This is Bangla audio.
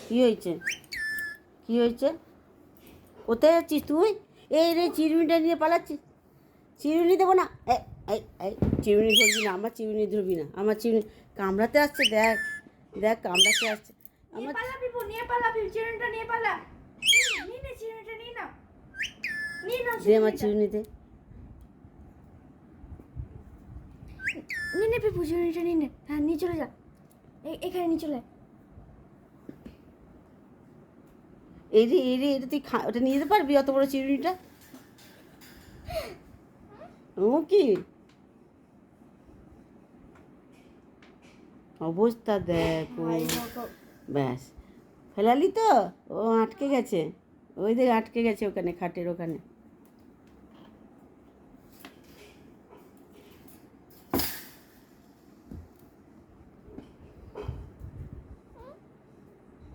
কী হয়েছে? কী হয়েছে? কোথায় যাচ্ছিস তুই? এই রে চিরুনিটা নিয়ে পালাচ্ছিস। চিরুনি দেবো না। এই এই চিরুনি ধরবি না, আমার চিরুনি ধরবি না, আমার চিরুনি কামড়াতে আসছে। দেখ দেখ কামড়াতে আসছে আমার। নিয়ে পালা চিরুনিটা নিয়ে পালা। নিয়ে নে চিরুনিটা নিয়ে নাও। নিয়ে নাও দে আমার চিরুনি দে। নিয়ে নে পিপু চিরুনিটা নিয়ে নে। হ্যাঁ নিয়ে চলে যা, এখানে নিয়ে চলে। এই রে এটা তুই ওটা নিয়ে যেতে পারবি অত বড় চিরুনিটা? ও কি অবস্থা দেখ ও। ব্যাস ফেলালি তো? ও আটকে গেছে, ওই দেখ আটকে গেছে ওখানে খাটের ওখানে।